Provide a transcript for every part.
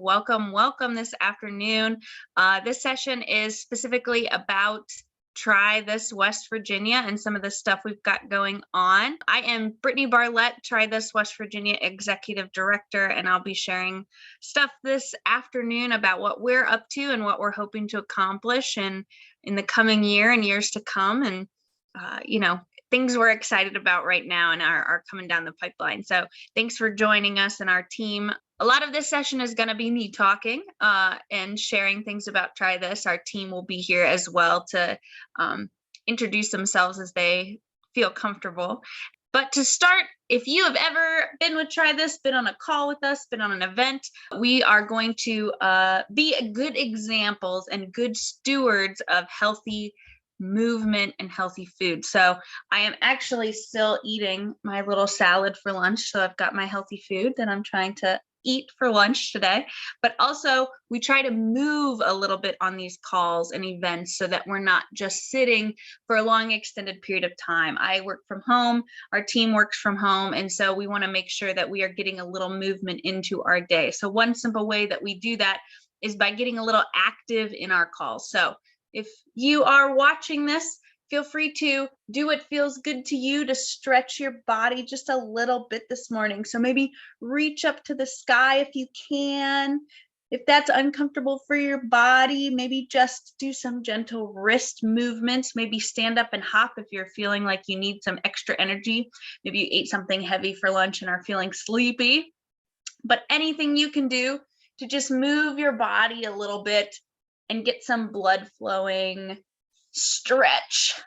Welcome this afternoon. This session is specifically about Try This West Virginia and some of the stuff we've got going on. I am Brittney Barlett, Try This West Virginia Executive Director, and I'll be sharing stuff this afternoon about what we're up to and what we're hoping to accomplish in the coming year and years to come. And, things we're excited about right now and are coming down the pipeline. So thanks for joining us and our team. A lot of this session is going to be me talking and sharing things about Try This. Our team will be here as well to introduce themselves as they feel comfortable. But to start, if you have ever been with Try This, been on a call with us, been on an event, we are going to be good examples and good stewards of healthy movement and healthy food. So I am actually still eating my little salad for lunch. So I've got my healthy food that I'm trying to eat for lunch today, but also we try to move a little bit on these calls and events so that we're not just sitting for a long extended period of time. I work from home, our team works from home, and so we want to make sure that we are getting a little movement into our day. So one simple way that we do that is by getting a little active in our calls. So if you are watching this, feel free to do what feels good to you to stretch your body just a little bit this morning. So maybe reach up to the sky if you can. If that's uncomfortable for your body, maybe just do some gentle wrist movements. Maybe stand up and hop if you're feeling like you need some extra energy. Maybe you ate something heavy for lunch and are feeling sleepy. But anything you can do to just move your body a little bit and get some blood flowing. Stretch.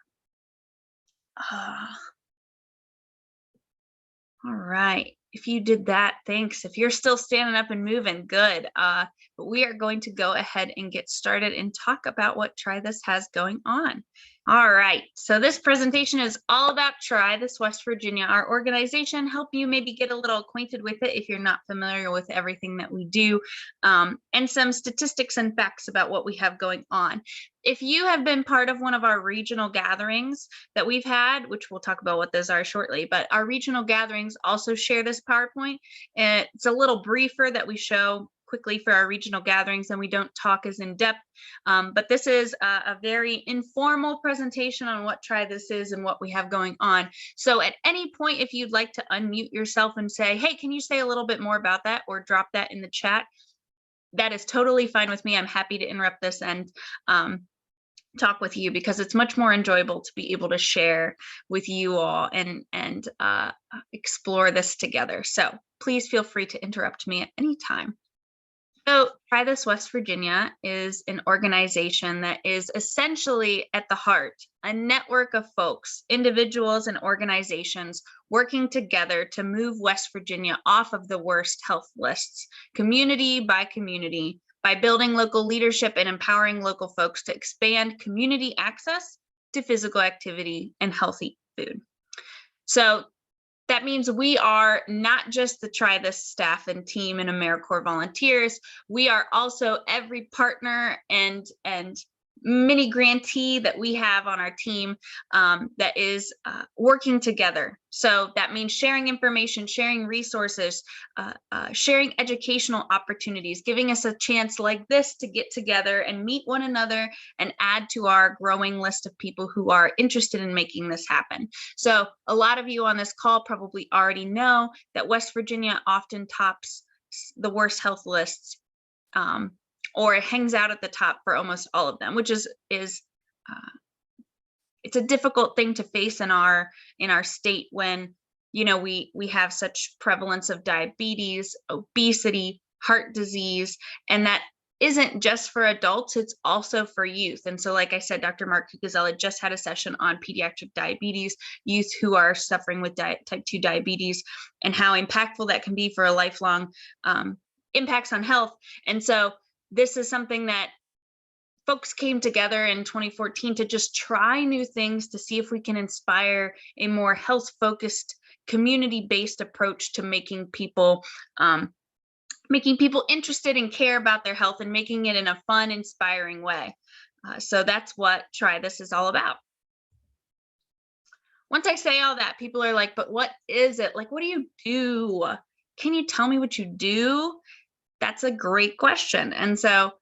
All right. If you did that, thanks. If you're still standing up and moving, good. But we are going to go ahead and get started and talk about what Try This has going on. All right. So this presentation is all about Try This West Virginia, our organization. Help you maybe get a little acquainted with it if you're not familiar with everything that we do, and some statistics and facts about what we have going on. If you have been part of one of our regional gatherings that we've had, which we'll talk about what those are shortly, but our regional gatherings also share this PowerPoint. It's a little briefer that we show quickly for our regional gatherings, and we don't talk as in depth, but this is a very informal presentation on what Try This is and what we have going on. So at any point, if you'd like to unmute yourself and say, hey, can you say a little bit more about that, or drop that in the chat, that is totally fine with me. I'm happy to interrupt this and talk with you, because it's much more enjoyable to be able to share with you all and explore this together. So please feel free to interrupt me at any time. So Try This West Virginia is an organization that is essentially at the heart a network of folks, individuals and organizations working together to move West Virginia off of the worst health lists, community by community, by building local leadership and empowering local folks to expand community access to physical activity and healthy food. So that means we are not just the Try This staff and team and AmeriCorps volunteers. We are also every partner and mini grantee that we have on our team that is working together. So that means sharing information, sharing resources, sharing educational opportunities, giving us a chance like this to get together and meet one another and add to our growing list of people who are interested in making this happen. So a lot of you on this call probably already know that West Virginia often tops the worst health lists, or it hangs out at the top for almost all of them, which is it's a difficult thing to face in our state when we have such prevalence of diabetes, obesity, heart disease, and that isn't just for adults, it's also for youth. And so, like I said, Dr. Mark Cucuzella just had a session on pediatric diabetes, youth who are suffering with type 2 diabetes, and how impactful that can be for a lifelong impacts on health. And so this is something that folks came together in 2014 to just try new things to see if we can inspire a more health-focused, community-based approach to making people interested and care about their health and making it in a fun, inspiring way. So that's what Try This is all about. Once I say all that, people are like, but what is it? Like, what do you do? Can you tell me what you do? That's a great question. And so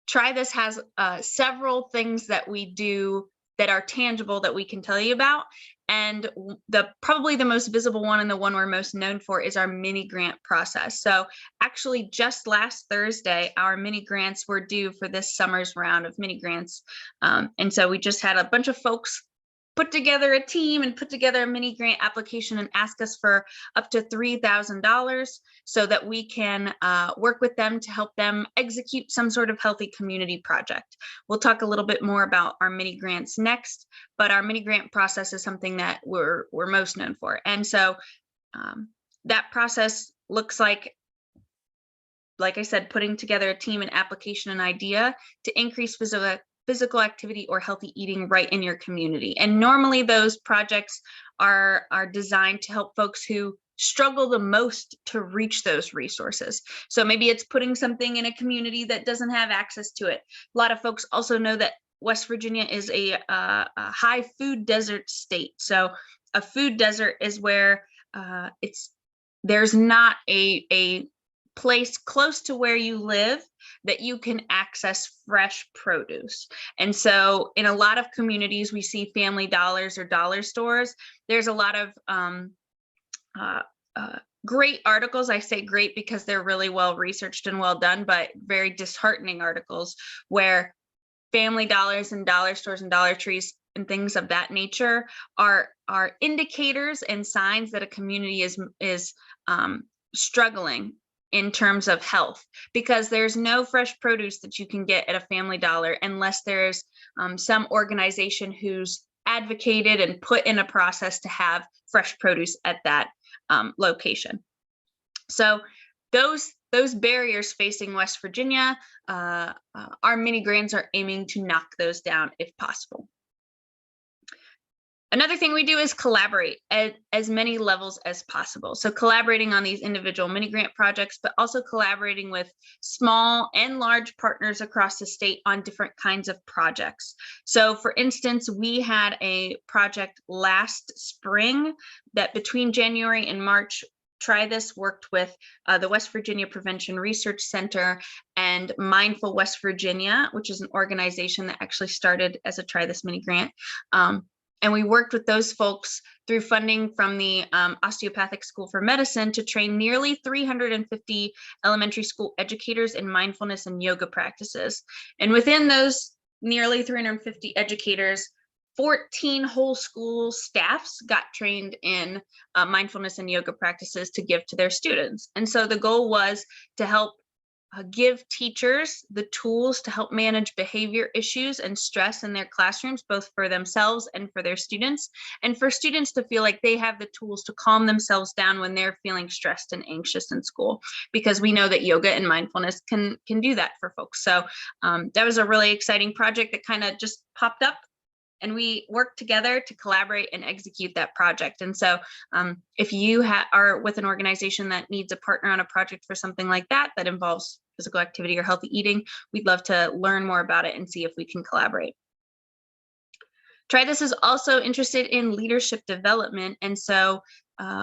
Try This has several things that we do that are tangible that we can tell you about. And probably the most visible one and the one we're most known for is our mini grant process. So actually just last Thursday, our mini grants were due for this summer's round of mini grants. And so we just had a bunch of folks put together a team and put together a mini grant application and ask us for up to $3,000 so that we can work with them to help them execute some sort of healthy community project. We'll talk a little bit more about our mini grants next, but our mini grant process is something that we're most known for. And so that process looks like I said, putting together a team, an application, an idea to increase physical activity or healthy eating right in your community. And normally those projects are designed to help folks who struggle the most to reach those resources. So maybe it's putting something in a community that doesn't have access to it. A lot of folks also know that West Virginia is a high food desert state. So a food desert is where there's not a place close to where you live that you can access fresh produce. And so in a lot of communities, we see Family Dollars or dollar stores. There's a lot of great articles. I say great because they're really well researched and well done, but very disheartening articles where Family Dollars and dollar stores and Dollar Trees and things of that nature are indicators and signs that a community is struggling in terms of health, because there's no fresh produce that you can get at a Family Dollar unless there's some organization who's advocated and put in a process to have fresh produce at that location. So those barriers facing West Virginia, our mini grants are aiming to knock those down if possible. Another thing we do is collaborate at as many levels as possible. So collaborating on these individual mini grant projects, but also collaborating with small and large partners across the state on different kinds of projects. So for instance, we had a project last spring that between January and March, Try This worked with the West Virginia Prevention Research Center and Mindful West Virginia, which is an organization that actually started as a Try This mini grant. And we worked with those folks through funding from the Osteopathic School for Medicine to train nearly 350 elementary school educators in mindfulness and yoga practices. And within those nearly 350 educators, 14 whole school staffs got trained in mindfulness and yoga practices to give to their students. And so the goal was to help give teachers the tools to help manage behavior issues and stress in their classrooms, both for themselves and for their students, and for students to feel like they have the tools to calm themselves down when they're feeling stressed and anxious in school, because we know that yoga and mindfulness can do that for folks. So that was a really exciting project that kind of just popped up, and we work together to collaborate and execute that project. And so if you are with an organization that needs a partner on a project for something like that involves physical activity or healthy eating, we'd love to learn more about it and see if we can collaborate. Try This is also interested in leadership development. And so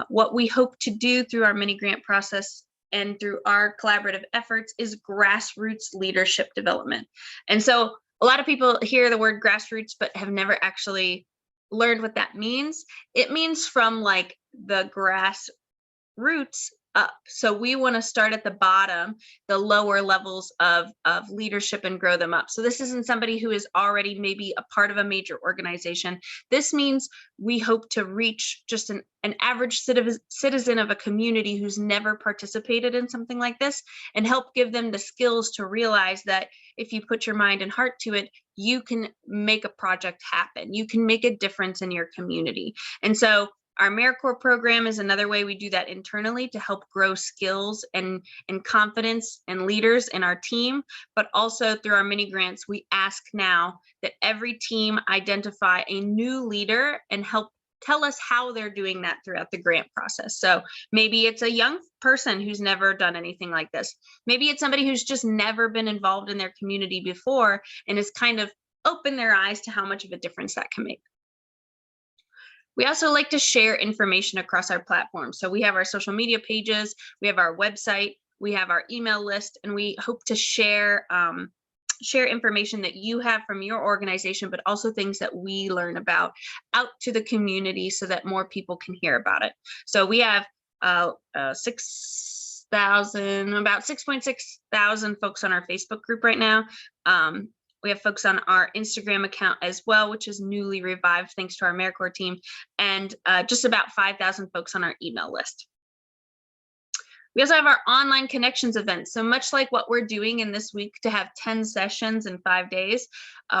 what we hope to do through our mini grant process and through our collaborative efforts is grassroots leadership development. And so a lot of people hear the word grassroots, but have never actually learned what that means. It means from like the grassroots up. So we want to start at the bottom, the lower levels of leadership, and grow them up. So this isn't somebody who is already maybe a part of a major organization. This means we hope to reach just an average citizen of a community who's never participated in something like this, and help give them the skills to realize that if you put your mind and heart to it, you can make a project happen. You can make a difference in your community. And so our AmeriCorps program is another way we do that internally to help grow skills and confidence and leaders in our team. But also through our mini grants, we ask now that every team identify a new leader and help tell us how they're doing that throughout the grant process. So maybe it's a young person who's never done anything like this. Maybe it's somebody who's just never been involved in their community before and has kind of opened their eyes to how much of a difference that can make. We also like to share information across our platform. So we have our social media pages, we have our website, We have our email list, and we hope to share information that you have from your organization, but also things that we learn about out to the community so that more people can hear about it. So we have about 6.6 thousand folks on our Facebook group right now. We have folks on our Instagram account as well, which is newly revived thanks to our AmeriCorps team, and just about 5,000 folks on our email list. We also have our online connections event. So much like what we're doing in this week to have 10 sessions in 5 days,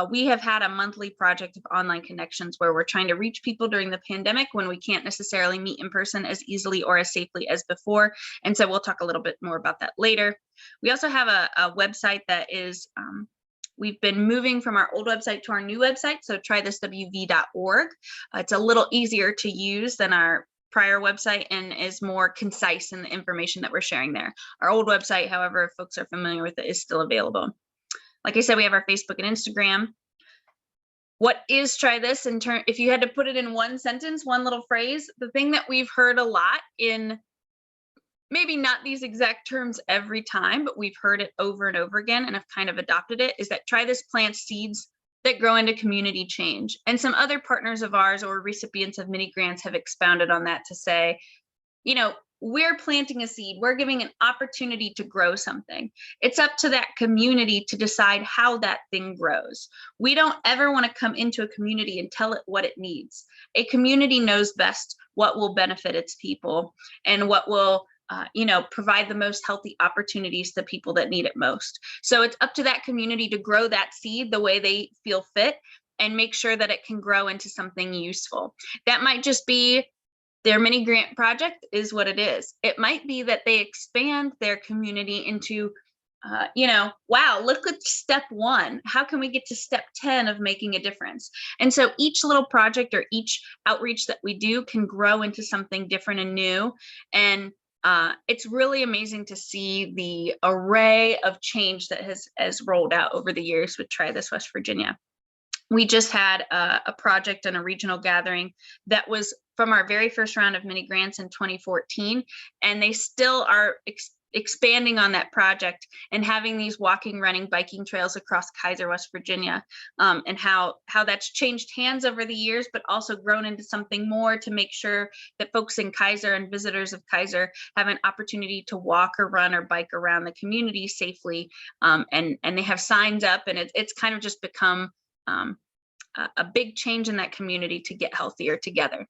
we have had a monthly project of online connections where we're trying to reach people during the pandemic when we can't necessarily meet in person as easily or as safely as before. And so we'll talk a little bit more about that later. We also have a website that is, we've been moving from our old website to our new website, so trythiswv.org. It's a little easier to use than our prior website and is more concise in the information that we're sharing there. Our old website, however, if folks are familiar with it, is still available. Like I said, we have our Facebook and Instagram. What is Try This in turn? If you had to put it in one sentence, one little phrase, the thing that we've heard a lot in, maybe not these exact terms every time, but we've heard it over and over again and have kind of adopted it, is that Try This plants seeds that grow into community change. And some other partners of ours or recipients of mini grants have expounded on that to say, you know, we're planting a seed, we're giving an opportunity to grow something. It's up to that community to decide how that thing grows. We don't ever want to come into a community and tell it what it needs. A community knows best what will benefit its people and what will provide the most healthy opportunities to people that need it most. So it's up to that community to grow that seed the way they feel fit and make sure that it can grow into something useful. That might just be their mini grant project is what it is. It might be that they expand their community into, wow, look at step 1. How can we get to step 10 of making a difference? And so each little project or each outreach that we do can grow into something different and new. And it's really amazing to see the array of change that has rolled out over the years with Try This West Virginia. We just had a project and a regional gathering that was from our very first round of mini grants in 2014, and they still are expanding on that project and having these walking, running, biking trails across Kaiser, West Virginia, and how that's changed hands over the years, but also grown into something more to make sure that folks in Kaiser and visitors of Kaiser have an opportunity to walk or run or bike around the community safely. And they have signs up, and it's kind of just become a big change in that community to get healthier together.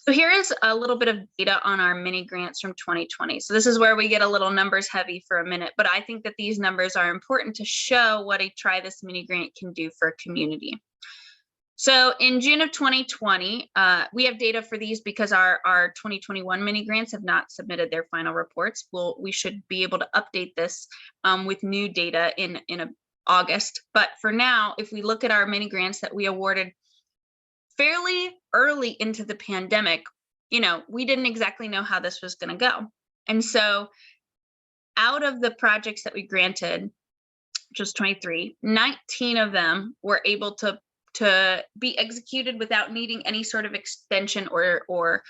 So here is a little bit of data on our mini grants from 2020. So this is where we get a little numbers heavy for a minute, but I think that these numbers are important to show what a Try This mini grant can do for a community. So in June of 2020, we have data for these because our 2021 mini grants have not submitted their final reports. We should be able to update this with new data in August. But for now, if we look at our mini grants that we awarded fairly early into the pandemic, we didn't exactly know how this was going to go. And so out of the projects that we granted, which was 23, 19 of them were able to be executed without needing any sort of extension or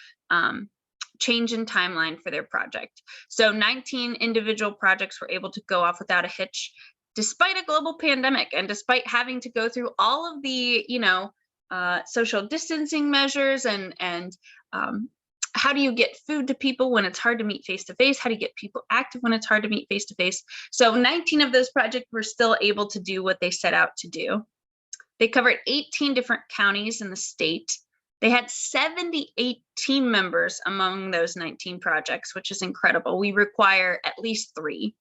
change in timeline for their project. So 19 individual projects were able to go off without a hitch, despite a global pandemic and despite having to go through all of the, social distancing measures and how do you get food to people when it's hard to meet face-to-face? How do you get people active when it's hard to meet face-to-face? So 19 of those projects were still able to do what they set out to do. They covered 18 different counties in the state. They had 78 team members among those 19 projects, which is incredible. We require at least 3.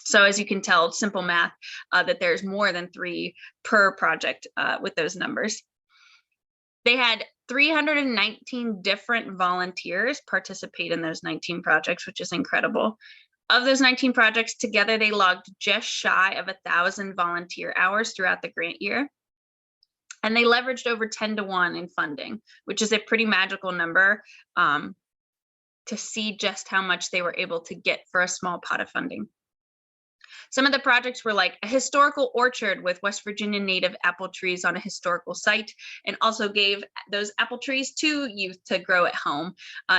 So as you can tell, simple math, that there's more than 3 per project with those numbers. They had 319 different volunteers participate in those 19 projects, which is incredible. Of those 19 projects, together they logged just shy of 1,000 volunteer hours throughout the grant year. And they leveraged over 10-to-1 in funding, which is a pretty magical number to see just how much they were able to get for a small pot of funding. Some of the projects were like a historical orchard with West Virginia native apple trees on a historical site, and also gave those apple trees to youth to grow at home.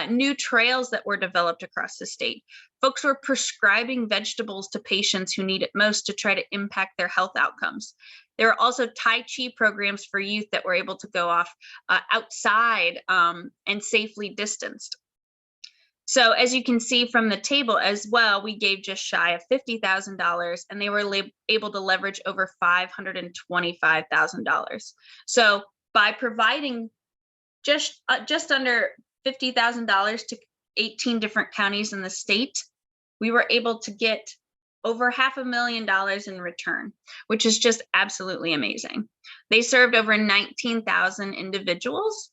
New trails that were developed across the state. Folks were prescribing vegetables to patients who need it most to try to impact their health outcomes. There are also Tai Chi programs for youth that were able to go off outside and safely distanced. So as you can see from the table as well, we gave just shy of $50,000, and they were able to leverage over $525,000. So by providing just under $50,000 to 18 different counties in the state, we were able to get over $500,000 in return, which is just absolutely amazing. They served over 19,000 individuals.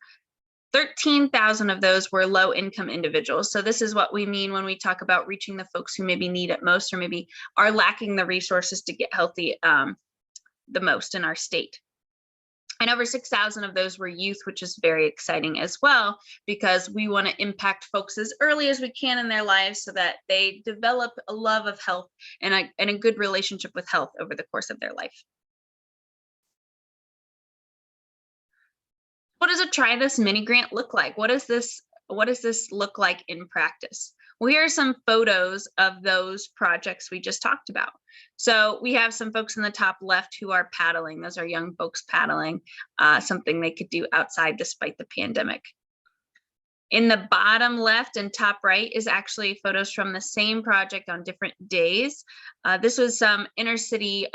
13,000 of those were low-income individuals. So this is what we mean when we talk about reaching the folks who maybe need it most, or maybe are lacking the resources to get healthy the most in our state. And over 6,000 of those were youth, which is very exciting as well, because we want to impact folks as early as we can in their lives so that they develop a love of health and a good relationship with health over the course of their life. What does a Try This mini grant look like? What does this look like in practice? Well, here are some photos of those projects we just talked about. So we have some folks in the top left who are paddling. Those are young folks paddling, something they could do outside despite the pandemic. In the bottom left and top right is actually photos from the same project on different days. This was some inner city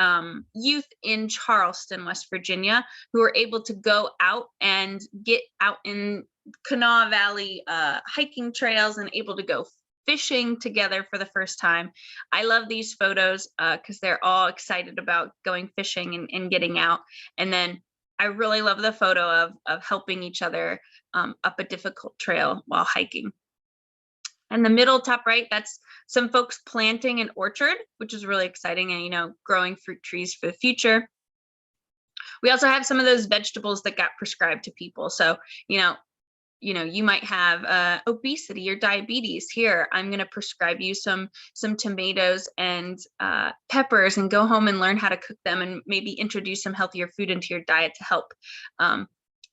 youth in Charleston, West Virginia, who were able to go out and get out in Kanawha Valley hiking trails and able to go fishing together for the first time. I love these photos because they're all excited about going fishing and getting out. And then I really love the photo of helping each other up a difficult trail while hiking. And the middle top right, that's some folks planting an orchard, which is really exciting, and growing fruit trees for the future. We also have some of those vegetables that got prescribed to people. So, you might have obesity or diabetes. Here, I'm going to prescribe you some tomatoes and peppers, and go home and learn how to cook them, and maybe introduce some healthier food into your diet to help.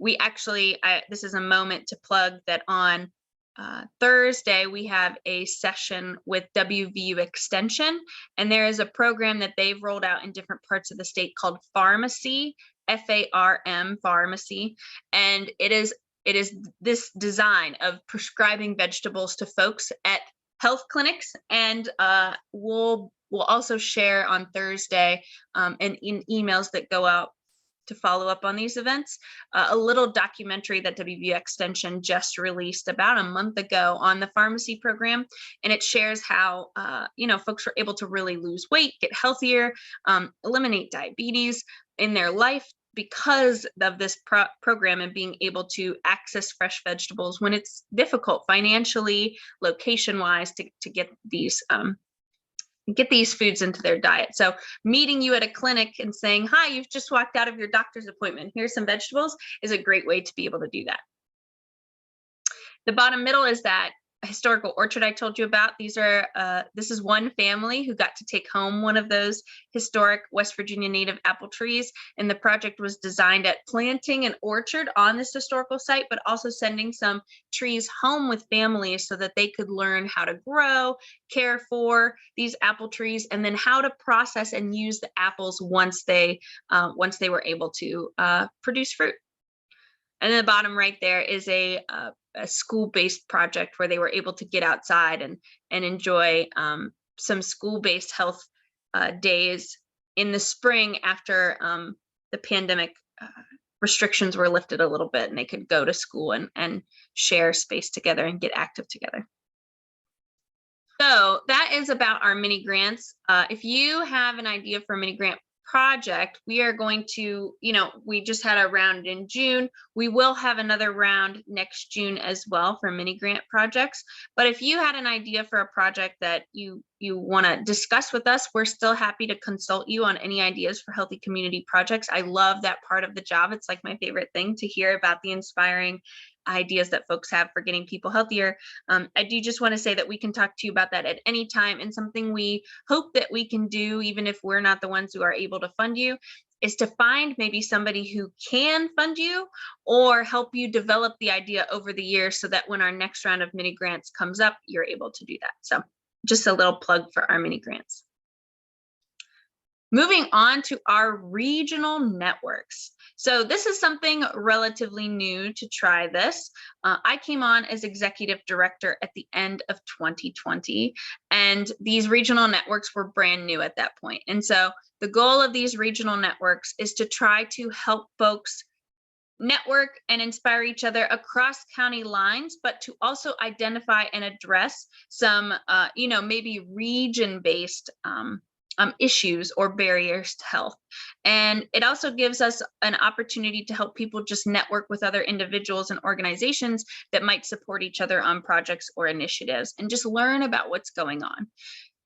We actually, this is a moment to plug that on Thursday, we have a session with WVU Extension, and there is a program that they've rolled out in different parts of the state called Pharmacy, FARM, Pharmacy, and it is this design of prescribing vegetables to folks at health clinics, and we'll also share on Thursday and in emails that go out to follow up on these events, a little documentary that WVU Extension just released about a month ago on the pharmacy program, and it shares how folks were able to really lose weight, get healthier, eliminate diabetes in their life because of this program, and being able to access fresh vegetables when it's difficult financially, location-wise, to get these foods into their diet. So meeting you at a clinic and saying, hi, you've just walked out of your doctor's appointment, here's some vegetables, is a great way to be able to do that. The bottom middle is that historical orchard I told you about. This is one family who got to take home one of those historic West Virginia native apple trees, and the project was designed at planting an orchard on this historical site, but also sending some trees home with families so that they could learn how to grow, care for these apple trees, and then how to process and use the apples once they were able to produce fruit. And then the bottom right there is a school-based project where they were able to get outside and enjoy some school-based health days in the spring after the pandemic restrictions were lifted a little bit, and they could go to school and share space together and get active together. So that is about our mini grants. If you have an idea for a mini grant project, we are going to, we just had a round in June. We will have another round next June as well for mini grant projects. But if you had an idea for a project that you want to discuss with us, we're still happy to consult you on any ideas for healthy community projects. I love that part of the job. It's like my favorite thing to hear about the inspiring ideas that folks have for getting people healthier, I do just want to say that we can talk to you about that at any time. And something we hope that we can do, even if we're not the ones who are able to fund you, is to find maybe somebody who can fund you or help you develop the idea over the years, so that when our next round of mini grants comes up, you're able to do that. So just a little plug for our mini grants. Moving on to our regional networks. So this is something relatively new to try this. I came on as executive director at the end of 2020, and these regional networks were brand new at that point. And so the goal of these regional networks is to try to help folks network and inspire each other across county lines, but to also identify and address some, maybe region-based issues or barriers to health. And it also gives us an opportunity to help people just network with other individuals and organizations that might support each other on projects or initiatives, and just learn about what's going on.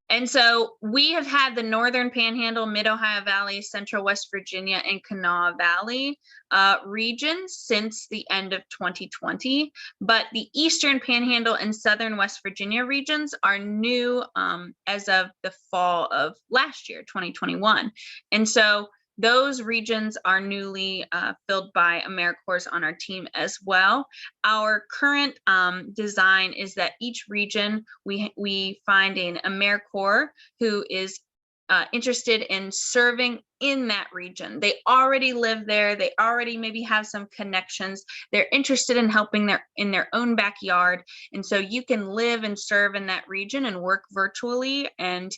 And so we have had the Northern Panhandle, Mid-Ohio Valley, Central West Virginia, and Kanawha Valley regions since the end of 2020. But the Eastern Panhandle and Southern West Virginia regions are new as of the fall of last year, 2021. And so those regions are newly filled by AmeriCorps on our team as well. Our current design is that each region, we find an AmeriCorps who is interested in serving in that region. They already live there. They already maybe have some connections. They're interested in helping in their own backyard. And so you can live and serve in that region and work virtually and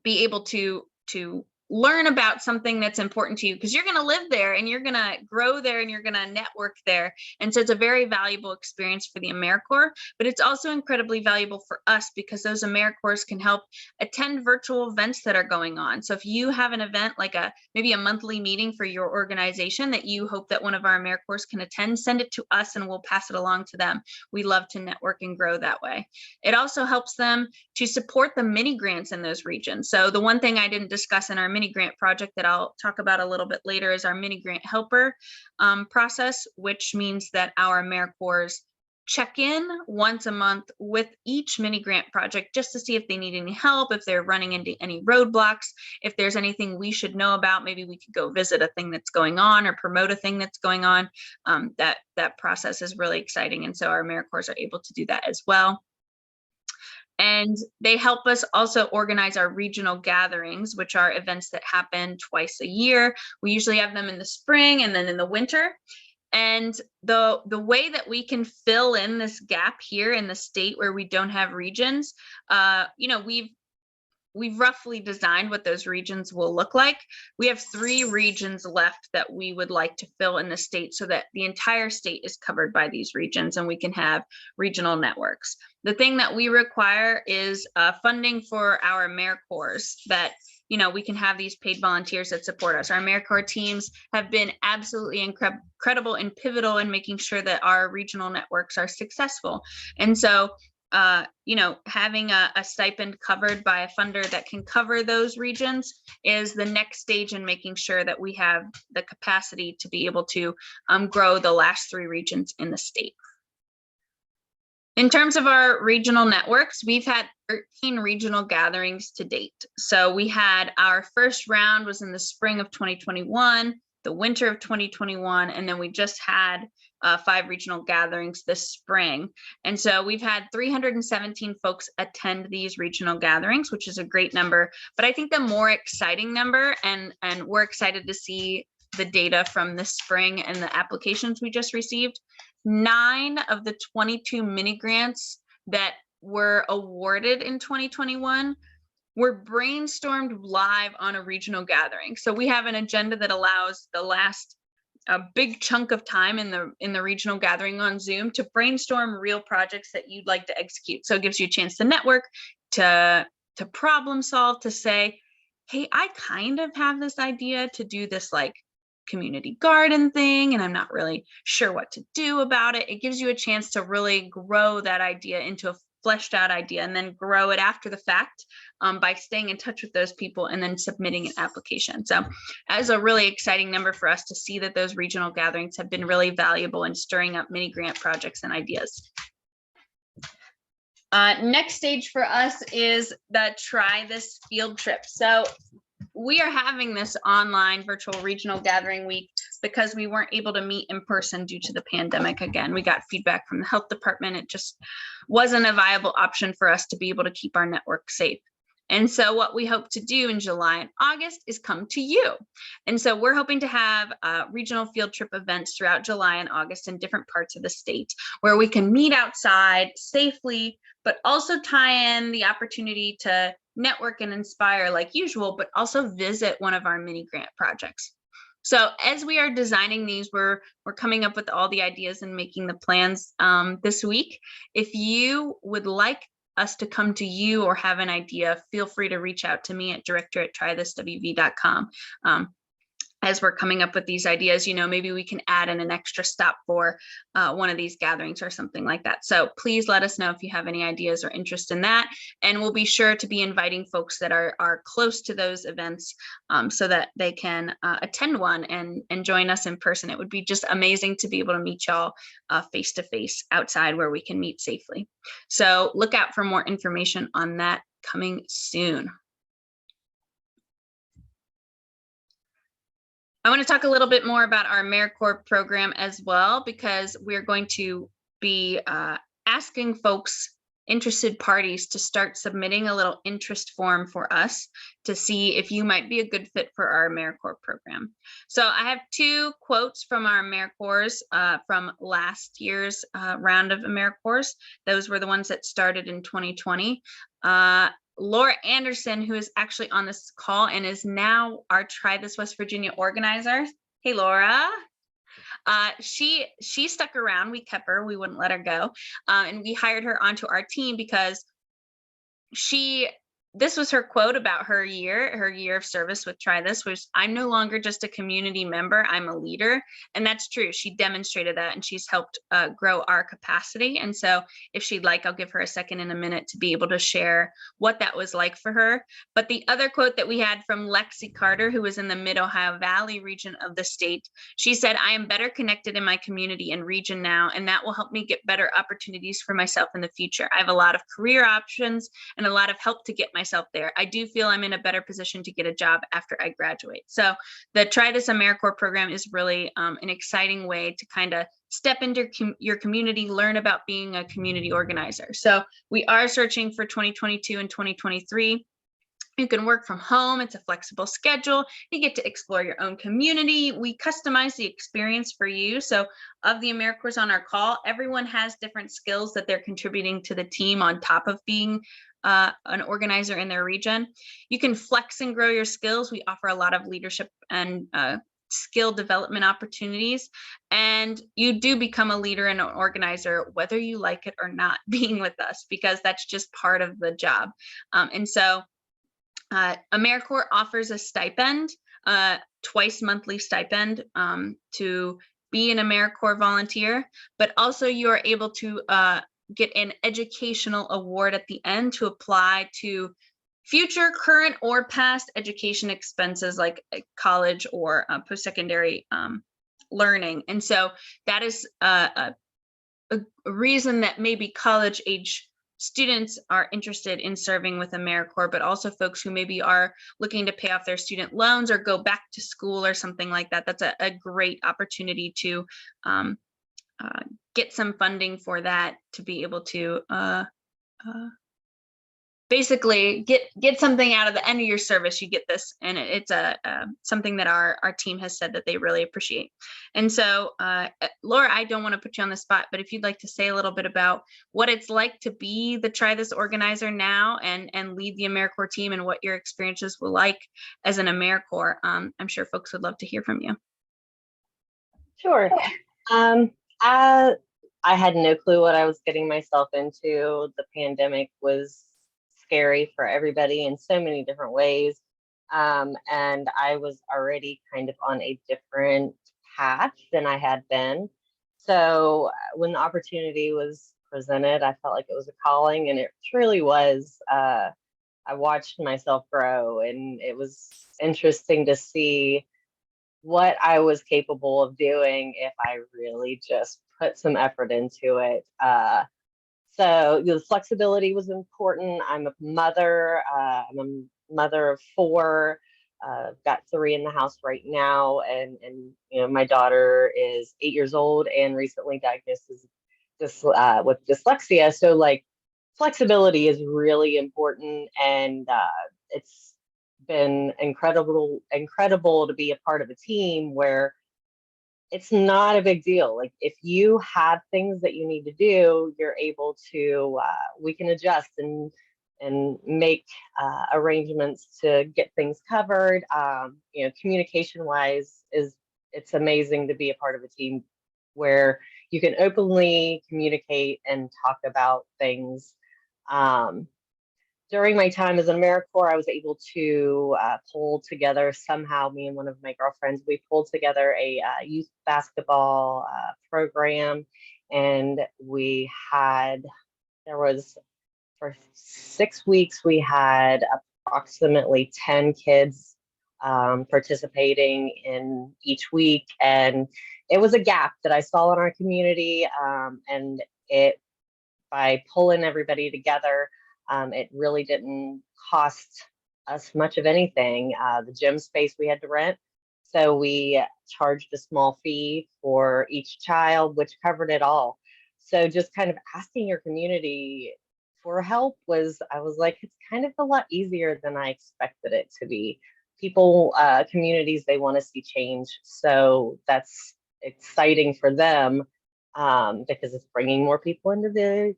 be able to learn about something that's important to you, because you're going to live there and you're going to grow there and you're going to network there. And so it's a very valuable experience for the AmeriCorps, but it's also incredibly valuable for us, because those AmeriCorps can help attend virtual events that are going on. So if you have an event like maybe a monthly meeting for your organization that you hope that one of our AmeriCorps can attend, send it to us and we'll pass it along to them. We love to network and grow that way. It also helps them to support the mini grants in those regions. So the one thing I didn't discuss in our mini grant project that I'll talk about a little bit later is our mini grant helper process, which means that our AmeriCorps check in once a month with each mini grant project just to see if they need any help, if they're running into any roadblocks, if there's anything we should know about. Maybe we could go visit a thing that's going on or promote a thing that's going on. That process is really exciting. And so our AmeriCorps are able to do that as well. And they help us also organize our regional gatherings, which are events that happen twice a year. We usually have them in the spring and then in the winter. And the way that we can fill in this gap here in the state where we don't have regions, we've roughly designed what those regions will look like. We have 3 regions left that we would like to fill in the state, so that the entire state is covered by these regions and we can have regional networks. The thing that we require is funding for our AmeriCorps, that we can have these paid volunteers that support us. Our AmeriCorps teams have been absolutely incredible and pivotal in making sure that our regional networks are successful. And so having a stipend covered by a funder that can cover those regions is the next stage in making sure that we have the capacity to be able to grow the last 3 regions in the state. In terms of our regional networks, we've had 13 regional gatherings to date. So we had our first round was in the spring of 2021, the winter of 2021, and then we just had 5 regional gatherings this spring. And so we've had 317 folks attend these regional gatherings, which is a great number. But I think the more exciting number, and we're excited to see the data from this spring and the applications we just received, 9 of the 22 mini grants that were awarded in 2021 were brainstormed live on a regional gathering. So we have an agenda that allows the last big chunk of time in the regional gathering on Zoom to brainstorm real projects that you'd like to execute. So it gives you a chance to network, to problem solve, to say, hey, I kind of have this idea to do this like community garden thing, and I'm not really sure what to do about it. It gives you a chance to really grow that idea into a fleshed out idea, and then grow it after the fact by staying in touch with those people and then submitting an application. So that is a really exciting number for us to see that those regional gatherings have been really valuable in stirring up mini grant projects and ideas. Next stage for us is the Try This field trip. So we are having this online virtual regional gathering week because we weren't able to meet in person due to the pandemic. Again, we got feedback from the health department. It just wasn't a viable option for us to be able to keep our network safe. And so what we hope to do in July and August is come to you. And so we're hoping to have regional field trip events throughout July and August in different parts of the state where we can meet outside safely, but also tie in the opportunity to network and inspire like usual, but also visit one of our mini grant projects. So as we are designing these, we're coming up with all the ideas and making the plans this week. If you would like us to come to you or have an idea, feel free to reach out to me at director@trythiswv.com. As we're coming up with these ideas, maybe we can add in an extra stop for one of these gatherings or something like that. So please let us know if you have any ideas or interest in that. And we'll be sure to be inviting folks that are close to those events so that they can attend one and join us in person. It would be just amazing to be able to meet y'all face to face outside where we can meet safely. So look out for more information on that coming soon. I want to talk a little bit more about our AmeriCorps program as well, because we're going to be asking folks, interested parties, to start submitting a little interest form for us to see if you might be a good fit for our AmeriCorps program. So I have two quotes from our AmeriCorps from last year's round of AmeriCorps. Those were the ones that started in 2020. Laura Anderson, who is actually on this call and is now our Try This West Virginia organizer. Hey, Laura. She stuck around. We kept her. We wouldn't let her go. And we hired her onto our team because this was her quote about her year of service with Try This, was, "I'm no longer just a community member, I'm a leader." And that's true. She demonstrated that, and she's helped grow our capacity. And so if she'd like, I'll give her a second in a minute to be able to share what that was like for her. But the other quote that we had from Lexi Carter, who was in the Mid-Ohio Valley region of the state, she said, "I am better connected in my community and region now, and that will help me get better opportunities for myself in the future. I have a lot of career options and a lot of help to get myself there. I do feel I'm in a better position to get a job after I graduate." So the Try This AmeriCorps program is really an exciting way to kind of step into your community, learn about being a community organizer. So we are searching for 2022 and 2023. You can work from home. It's a flexible schedule. You get to explore your own community. We customize the experience for you. So of the AmeriCorps on our call, everyone has different skills that they're contributing to the team on top of being an organizer in their region. You can flex and grow your skills. We offer a lot of leadership and skill development opportunities, and you do become a leader and an organizer whether you like it or not being with us, because that's just part of the job. And so AmeriCorps offers a stipend, twice monthly stipend to be an AmeriCorps volunteer, but also you are able to get an educational award at the end to apply to future, current, or past education expenses like college or post-secondary learning. And so that is a reason that maybe college age students are interested in serving with AmeriCorps, but also folks who maybe are looking to pay off their student loans or go back to school or something like that. That's a great opportunity to get some funding for that, to be able to basically get something out of the end of your service. You get this, and it's something that our team has said that they really appreciate. And so Laura, I don't want to put you on the spot, but if you'd like to say a little bit about what it's like to be the Try This organizer now and lead the AmeriCorps team, and what your experiences were like as an AmeriCorps, I'm sure folks would love to hear from you. Sure. I had no clue what I was getting myself into. The pandemic was scary for everybody in so many different ways. And I was already kind of on a different path than I had been. So when the opportunity was presented. I felt like it was a calling, and it truly was. I watched myself grow, and it was interesting to see what I was capable of doing if I really just put some effort into it. So the flexibility was important. I'm a mother. I'm a mother of four. Got three in the house right now, and my daughter is 8 years old and recently diagnosed with dyslexia. So like flexibility is really important, and it's been incredible to be a part of a team where it's not a big deal. Like if you have things that you need to do, you're able to, we can adjust and make arrangements to get things covered. Communication wise it's amazing to be a part of a team where you can openly communicate and talk about things. During my time as an AmeriCorps, I was able to pull together somehow, me and one of my girlfriends, we pulled together a youth basketball program. And for 6 weeks, we had approximately 10 kids participating in each week. And it was a gap that I saw in our community. And by pulling everybody together, it really didn't cost us much of anything. The gym space we had to rent, so we charged a small fee for each child, which covered it all. So just kind of asking your community for help I was like, it's kind of a lot easier than I expected it to be. People, communities, they want to see change. So that's exciting for them because it's bringing more people into the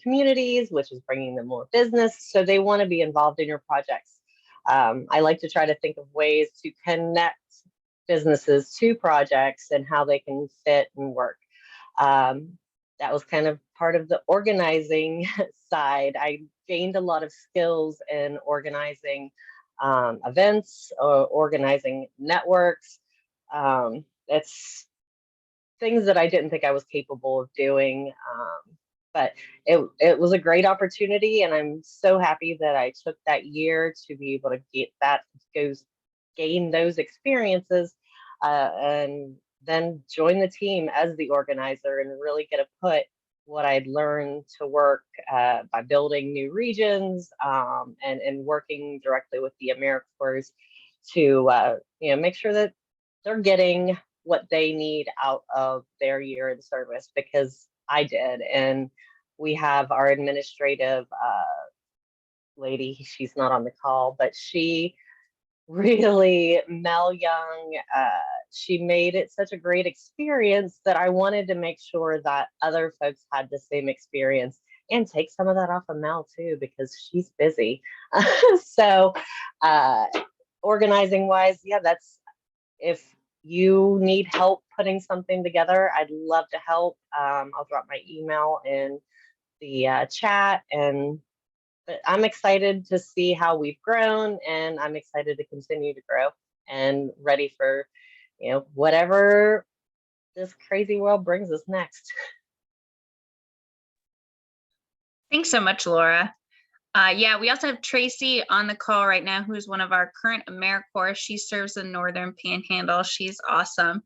communities, which is bringing them more business. So they want to be involved in your projects. I like to try to think of ways to connect businesses to projects and how they can fit and work. That was kind of part of the organizing side. I gained a lot of skills in organizing events or organizing networks. It's things that I didn't think I was capable of doing. But it was a great opportunity, and I'm so happy that I took that year to be able to gain those experiences, and then join the team as the organizer and really get to put what I'd learned to work by building new regions and working directly with the AmeriCorps to make sure that they're getting what they need out of their year in service, because I did. And we have our administrative lady, she's not on the call, but she really, Mel Young, she made it such a great experience that I wanted to make sure that other folks had the same experience and take some of that off of Mel too, because she's busy. So organizing wise, yeah, if you need help putting something together, I'd love to help. I'll drop my email in the chat, but I'm excited to see how we've grown, and I'm excited to continue to grow and ready for whatever this crazy world brings us next. Thanks so much, Laura. Yeah, we also have Tracy on the call right now, who's one of our current AmeriCorps. She serves the Northern Panhandle. She's awesome.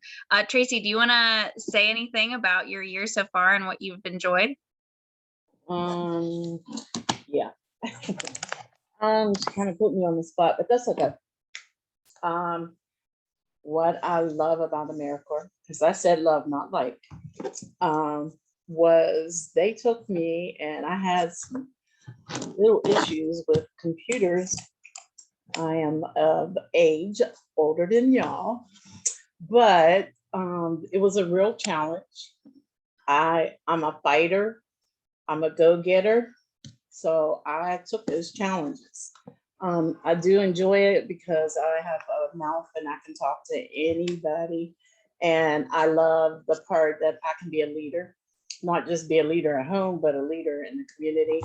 Tracy, do you want to say anything about your year so far and what you've enjoyed? Yeah. She kind of put me on the spot, but that's okay. What I love about AmeriCorps, because I said love, not like, was they took me, and I had some little issues with computers. I am of age, older than y'all, but it was a real challenge. I'm a fighter. I'm a go-getter. So I took those challenges. I do enjoy it because I have a mouth and I can talk to anybody. And I love the part that I can be a leader, not just be a leader at home, but a leader in the community.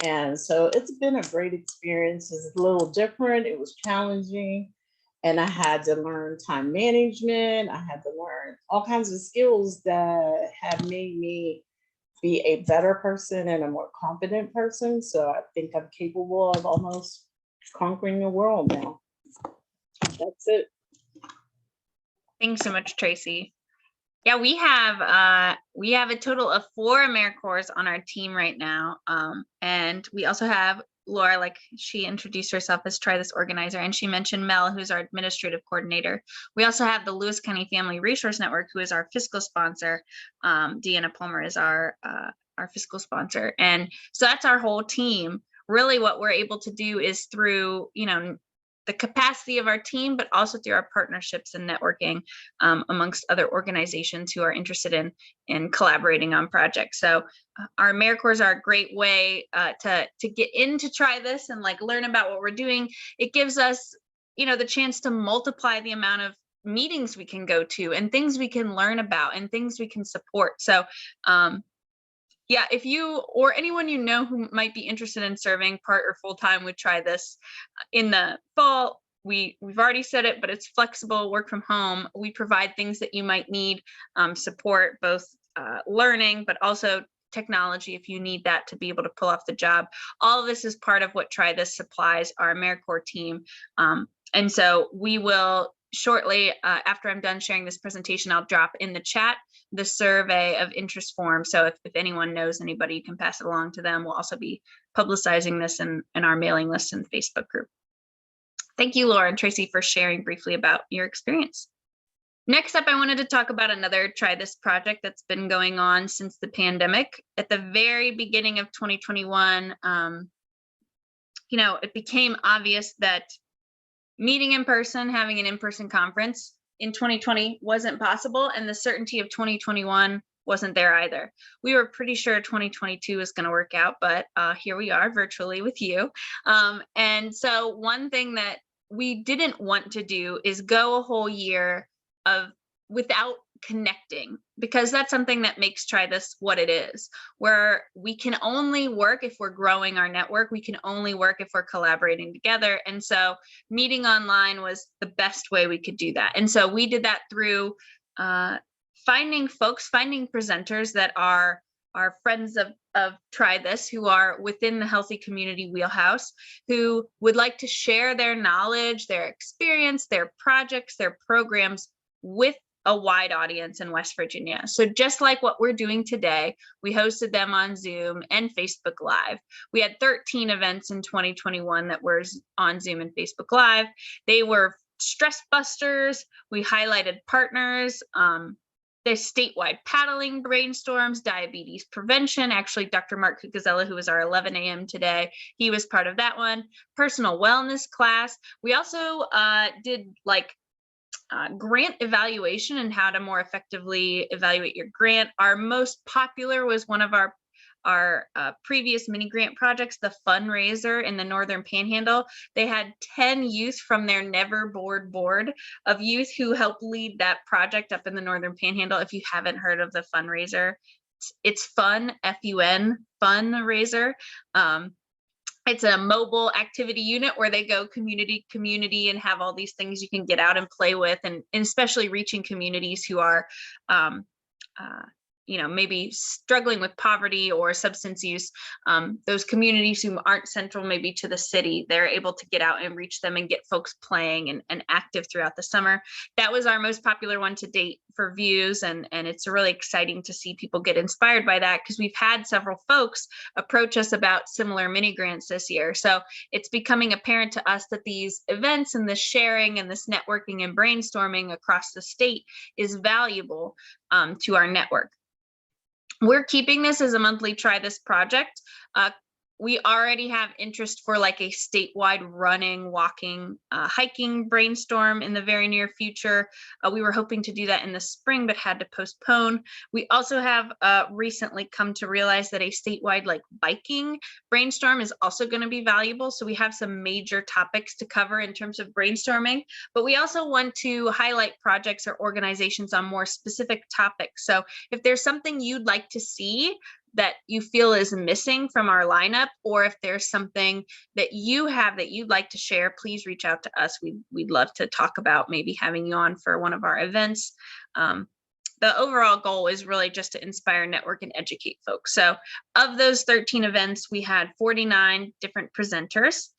And so it's been a great experience. It's a little different. It was challenging. And I had to learn time management. I had to learn all kinds of skills that have made me be a better person and a more confident person. So I think I'm capable of almost conquering the world now. That's it. Thanks so much, Tracy. Yeah, we have a total of 4 AmeriCorps on our team right now. And we also have Laura, like she introduced herself as Try This organizer, and she mentioned Mel, who's our administrative coordinator. We also have the Lewis County Family Resource Network, who is our fiscal sponsor. Deanna Palmer is our fiscal sponsor. And so that's our whole team. Really what we're able to do is through, the capacity of our team, but also through our partnerships and networking amongst other organizations who are interested in collaborating on projects. So our AmeriCorps are a great way to get in to Try This and like learn about what we're doing. It gives us, the chance to multiply the amount of meetings we can go to and things we can learn about and things we can support. So yeah, if you or anyone who might be interested in serving part or full time would Try This in the fall. We've already said it, but it's flexible, work from home. We provide things that you might need, support, both learning, but also technology if you need that to be able to pull off the job. All of this is part of what Try This supplies our AmeriCorps team. And so we will shortly, after I'm done sharing this presentation, I'll drop in the chat the survey of interest form. So if anyone knows anybody, you can pass it along to them. We'll also be publicizing this in our mailing list and Facebook group. Thank you, Laura and Tracy, for sharing briefly about your experience. Next up, I wanted to talk about another Try This project that's been going on since the pandemic. At the very beginning of 2021, it became obvious that meeting in person, having an in-person conference in 2020 wasn't possible, and the certainty of 2021 wasn't there either. We were pretty sure 2022 was going to work out, but here we are virtually with you. And so one thing that we didn't want to do is go a whole year without connecting, because that's something that makes Try This what it is, where we can only work if we're growing our network. We can only work if we're collaborating together. And so meeting online was the best way we could do that. And so we did that through finding presenters that are friends of Try This, who are within the healthy community wheelhouse, who would like to share their knowledge, their experience, their projects, their programs with a wide audience in West Virginia. So just like what we're doing today, we hosted them on Zoom and Facebook Live. We had 13 events in 2021 that were on Zoom and Facebook Live. They were stress busters. We highlighted partners. There's statewide paddling brainstorms, diabetes prevention. Actually, Dr. Mark Cucuzella, who was our 11 a.m. today, he was part of that one. Personal wellness class. We also did grant evaluation and how to more effectively evaluate your grant. Our most popular was one of our previous mini grant projects, the fundraiser in the Northern Panhandle. They had 10 youth from their Never board of youth who helped lead that project up in the Northern Panhandle. If you haven't heard of the fundraiser, it's fun, F-U-N, fundraiser. It's a mobile activity unit where they go community and have all these things you can get out and play with, and especially reaching communities who are maybe struggling with poverty or substance use. Those communities who aren't central maybe to the city, they're able to get out and reach them and get folks playing and active throughout the summer. That was our most popular one to date for views, and it's really exciting to see people get inspired by that, because we've had several folks approach us about similar mini grants this year. So it's becoming apparent to us that these events and this sharing and this networking and brainstorming across the state is valuable to our network. We're keeping this as a monthly Try This project. We already have interest for like a statewide running, walking, hiking brainstorm in the very near future. We were hoping to do that in the spring, but had to postpone. We also have recently come to realize that a statewide biking brainstorm is also going to be valuable. So we have some major topics to cover in terms of brainstorming, but we also want to highlight projects or organizations on more specific topics. So if there's something you'd like to see that you feel is missing from our lineup, or if there's something that you have that you'd like to share, please reach out to us. We'd love to talk about maybe having you on for one of our events. The the overall goal is really just to inspire, network, and educate folks. So of those 13 events, we had 49 different presenters.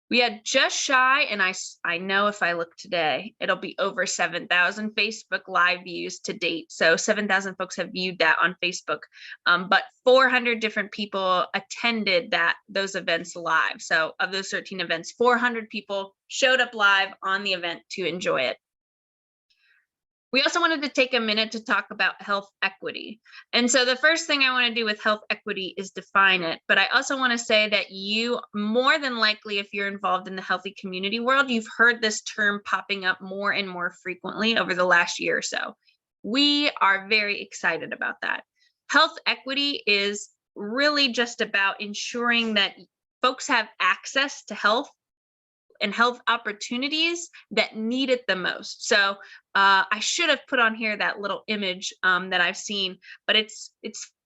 We had just shy, and I know if I look today, it'll be over 7,000 Facebook Live views to date. So 7,000 folks have viewed that on Facebook, but 400 different people attended those events live. So of those 13 events, 400 people showed up live on the event to enjoy it. We also wanted to take a minute to talk about health equity. And so the first thing I want to do with health equity is define it. But I also want to say that you, more than likely, if you're involved in the healthy community world, you've heard this term popping up more and more frequently over the last year or so. We are very excited about that. Health equity is really just about ensuring that folks have access to health and health opportunities that need it the most. So I should have put on here that little image that I've seen, but it's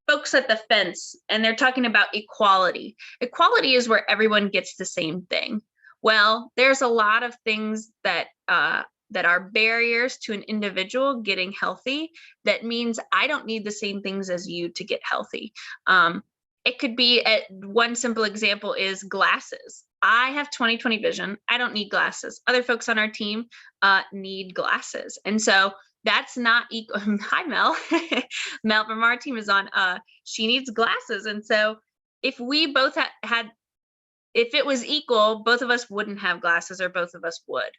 folks at the fence, and they're talking about equality. Equality is where everyone gets the same thing. Well, there's a lot of things that are barriers to an individual getting healthy. That means I don't need the same things as you to get healthy. It could be, one simple example is glasses. I have 20/20 vision. I don't need glasses. Other folks on our team need glasses. And so that's not equal. Hi, Mel. Mel from our team is on. She needs glasses. And so if we both had, if it was equal, both of us wouldn't have glasses, or both of us would.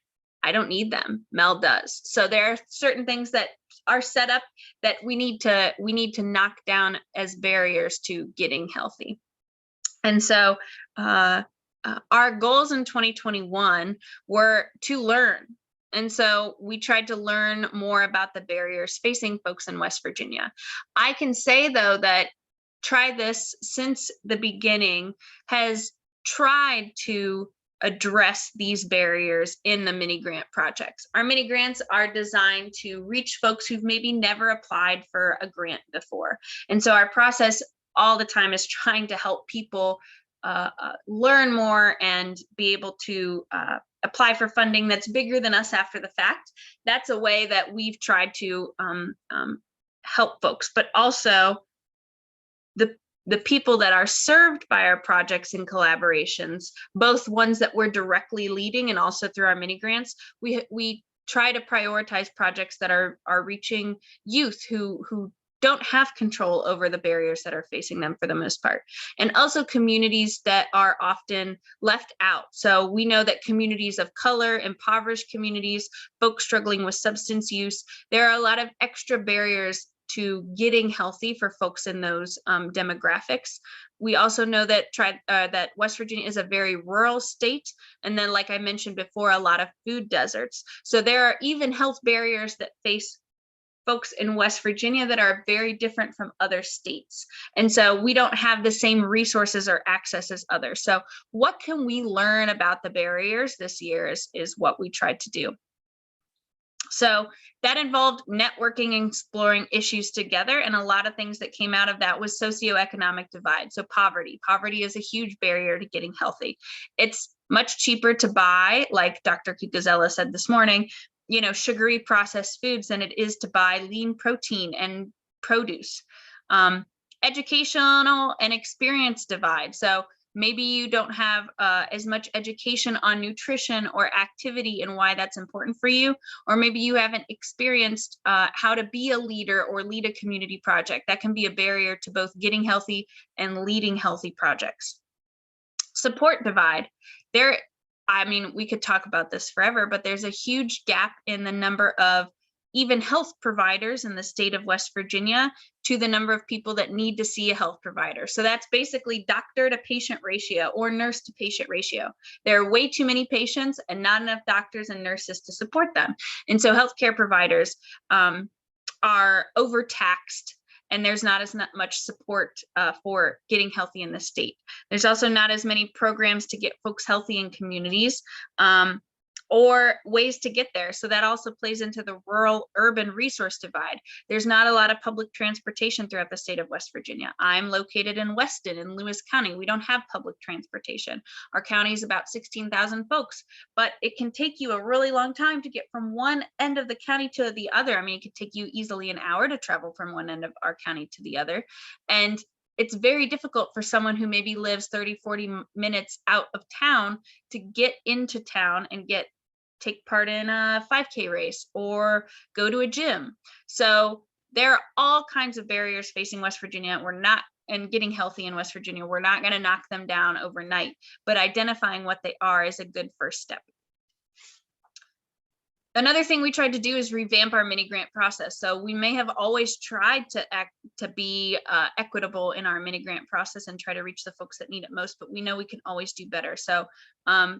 I don't need them. Mel does. So there are certain things that are set up that we need to knock down as barriers to getting healthy. And so our goals in 2021 were to learn. And so we tried to learn more about the barriers facing folks in West Virginia. I can say, though, that Try This, since the beginning, has tried to address these barriers in the mini grant projects. Our mini grants are designed to reach folks who've maybe never applied for a grant before. And so our process all the time is trying to help people learn more and be able to apply for funding that's bigger than us after the fact. That's a way that we've tried to help folks, but also the people that are served by our projects and collaborations, both ones that we're directly leading and also through our mini grants, we try to prioritize projects that are reaching youth who don't have control over the barriers that are facing them for the most part, and also communities that are often left out. So we know that communities of color, impoverished communities, folks struggling with substance use, there are a lot of extra barriers to getting healthy for folks in those demographics. We also know that that West Virginia is a very rural state. And then, like I mentioned before, a lot of food deserts. So there are even health barriers that face folks in West Virginia that are very different from other states. And so we don't have the same resources or access as others. So what can we learn about the barriers this year is what we tried to do. So that involved networking and exploring issues together. And a lot of things that came out of that was socioeconomic divide. So poverty. Poverty is a huge barrier to getting healthy. It's much cheaper to buy, like Dr. Cucuzella said this morning, sugary processed foods than it is to buy lean protein and produce. Educational and experience divide. So maybe you don't have as much education on nutrition or activity and why that's important for you, or maybe you haven't experienced how to be a leader or lead a community project. That can be a barrier to both getting healthy and leading healthy projects. Support divide. We could talk about this forever, but there's a huge gap in the number of even health providers in the state of West Virginia to the number of people that need to see a health provider. So that's basically doctor to patient ratio or nurse to patient ratio. There are way too many patients and not enough doctors and nurses to support them. And so healthcare providers are overtaxed, and there's not as much support for getting healthy in the state. There's also not as many programs to get folks healthy in communities. or ways to get there. So that also plays into the rural urban resource divide. There's not a lot of public transportation throughout the state of West Virginia. I'm located in Weston in Lewis County. We don't have public transportation. Our county is about 16,000 folks, but it can take you a really long time to get from one end of the county to the other. I mean, it could take you easily an hour to travel from one end of our county to the other. And it's very difficult for someone who maybe lives 30, 40 minutes out of town to get into town and take part in a 5K race or go to a gym. So there are all kinds of barriers facing West Virginia. And getting healthy in West Virginia, we're not going to knock them down overnight, but identifying what they are is a good first step. Another thing we tried to do is revamp our mini grant process. So we may have always tried to be equitable in our mini grant process and try to reach the folks that need it most, but we know we can always do better. So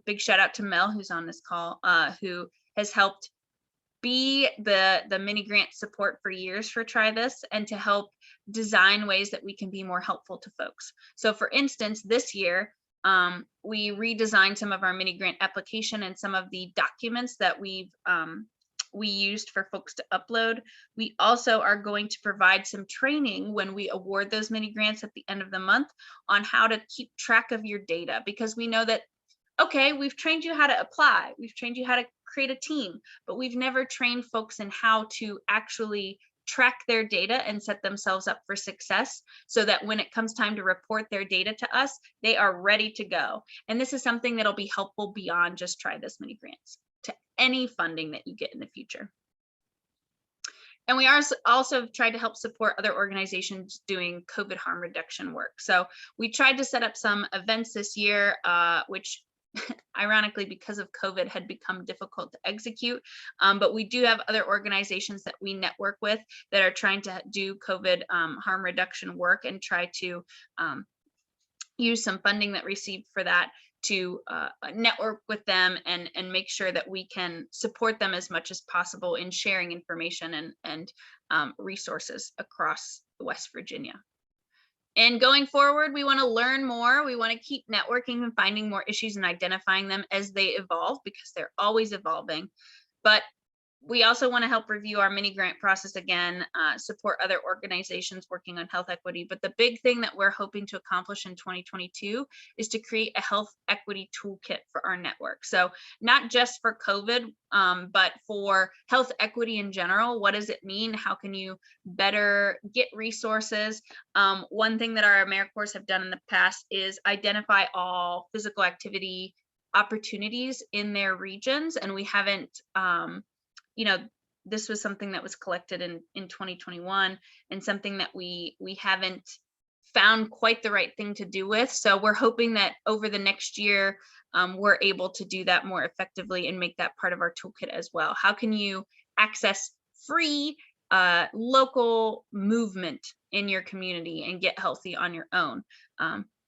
big shout out to Mel, who's on this call, who has helped be the mini grant support for years for Try This, and to help design ways that we can be more helpful to folks. So for instance, this year, we redesigned some of our mini grant application and some of the documents that we used for folks to upload. We also are going to provide some training when we award those mini grants at the end of the month on how to keep track of your data, because we know that, okay, we've trained you how to apply, we've trained you how to create a team, but we've never trained folks in how to actually track their data and set themselves up for success, so that when it comes time to report their data to us, they are ready to go. And this is something that'll be helpful beyond just Try This mini grants, to any funding that you get in the future. And we also tried to help support other organizations doing COVID harm reduction work. So we tried to set up some events this year, which ironically, because of COVID, had become difficult to execute. But we do have other organizations that we network with that are trying to do COVID harm reduction work, and try to use some funding that received for that to network with them and make sure that we can support them as much as possible in sharing information and resources across West Virginia. And going forward, we want to learn more. We want to keep networking and finding more issues and identifying them as they evolve, because they're always evolving. But we also want to help review our mini grant process again, support other organizations working on health equity. But the big thing that we're hoping to accomplish in 2022 is to create a health equity toolkit for our network. So not just for COVID, but for health equity in general. What does it mean? How can you better get resources? One thing that our AmeriCorps have done in the past is identify all physical activity opportunities in their regions. And we haven't, this was something that was collected in 2021, and something that we haven't found quite the right thing to do with. So we're hoping that over the next year, we're able to do that more effectively and make that part of our toolkit as well. How can you access free local movement in your community and get healthy on your own?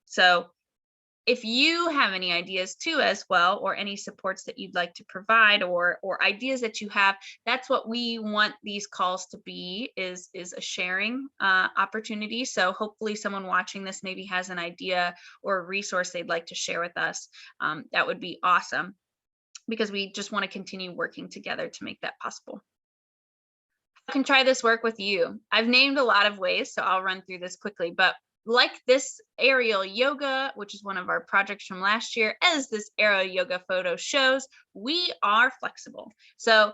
So if you have any ideas too as well, or any supports that you'd like to provide, or ideas that you have, that's what we want these calls to be, is a sharing opportunity. So hopefully someone watching this maybe has an idea or a resource they'd like to share with us. That would be awesome, because we just want to continue working together to make that possible. I can try this work with you. I've named a lot of ways, so I'll run through this quickly, but like this aerial yoga, which is one of our projects from last year, as this aerial yoga photo shows, we are flexible. So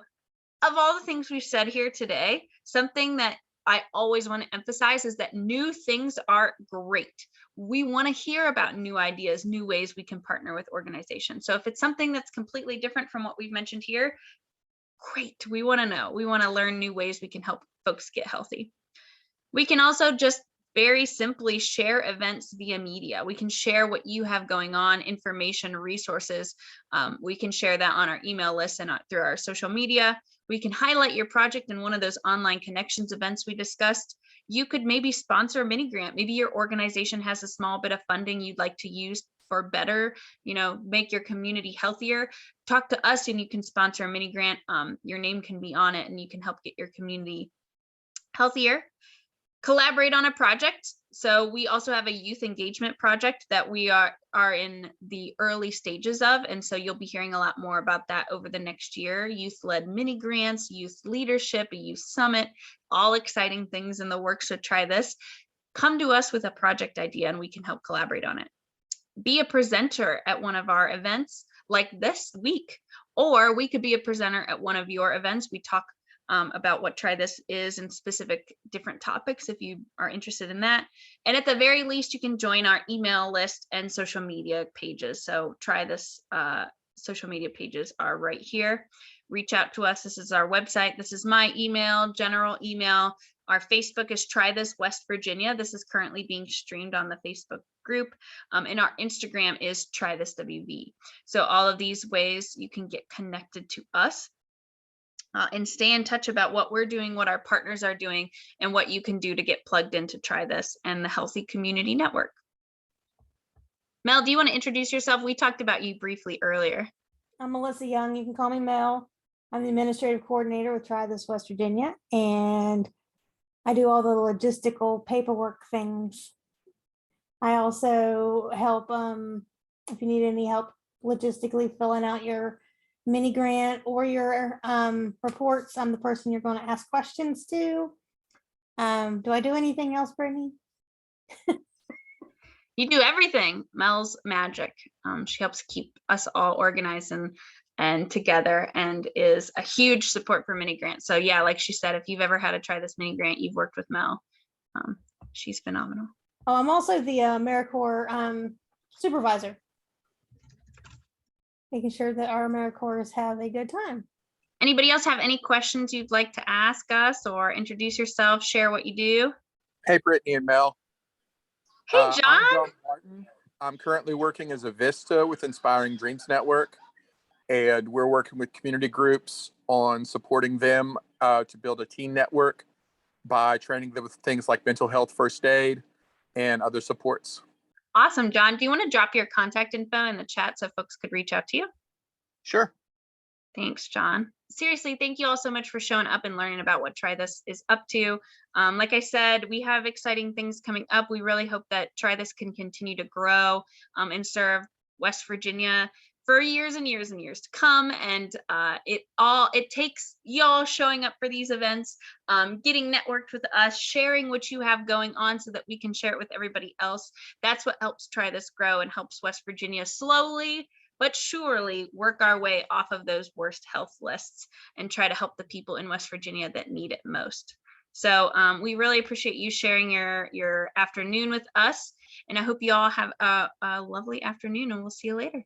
of all the things we've said here today, something that I always want to emphasize is that new things are great. We want to hear about new ideas, new ways we can partner with organizations. So if it's something that's completely different from what we've mentioned here, great. We want to know. We want to learn new ways we can help folks get healthy. We can also just very simply share events via media. We can share what you have going on, information, resources. We can share that on our email list and through our social media. We can highlight your project in one of those online connections events we discussed. You could maybe sponsor a mini grant. Maybe your organization has a small bit of funding you'd like to use for better, make your community healthier. Talk to us and you can sponsor a mini grant. Your name can be on it and you can help get your community healthier. Collaborate on a project. So we also have a youth engagement project that we are in the early stages of. And so you'll be hearing a lot more about that over the next year. Youth-led mini grants, youth leadership, a youth summit, all exciting things in the works to try this. Come to us with a project idea and we can help collaborate on it. Be a presenter at one of our events like this week, or we could be a presenter at one of your events. We talk about what Try This is and specific different topics if you are interested in that. And at the very least, you can join our email list and social media pages. So Try This social media pages are right here. Reach out to us. This is our website. This is my email, general email. Our Facebook is Try This West Virginia. This is currently being streamed on the Facebook group. And our Instagram is Try This WV. So all of these ways you can get connected to us. And stay in touch about what we're doing, what our partners are doing, and what you can do to get plugged in to Try This and the Healthy Community Network. Mel, do you want to introduce yourself? We talked about you briefly earlier. I'm Melissa Young. You can call me Mel. I'm the administrative coordinator with Try This West Virginia, and I do all the logistical paperwork things. I also help if you need any help logistically filling out your mini grant or your reports. I'm the person you're going to ask questions to. Do I do anything else, Brittney? You do everything. Mel's magic. She helps keep us all organized and together, and is a huge support for mini grants. So yeah, like she said, if you've ever had to try this mini grant, you've worked with Mel. She's phenomenal. Oh, I'm also the AmeriCorps supervisor, making sure that our AmeriCorps have a good time. Anybody else have any questions you'd like to ask us, or introduce yourself, share what you do? Hey, Brittney and Mel. Hey, John. I'm John Martin. I'm currently working as a Vista with Inspiring Dreams Network, and we're working with community groups on supporting them to build a teen network by training them with things like mental health first aid and other supports. Awesome, John. Do you want to drop your contact info in the chat so folks could reach out to you? Sure. Thanks, John. Seriously, thank you all so much for showing up and learning about what Try This is up to. Like I said, we have exciting things coming up. We really hope that Try This can continue to grow and serve West Virginia for years and years and years to come. And it takes y'all showing up for these events, getting networked with us, sharing what you have going on so that we can share it with everybody else. That's what helps Try This grow and helps West Virginia slowly but surely work our way off of those worst health lists and try to help the people in West Virginia that need it most. So we really appreciate you sharing your afternoon with us. And I hope you all have a lovely afternoon, and we'll see you later.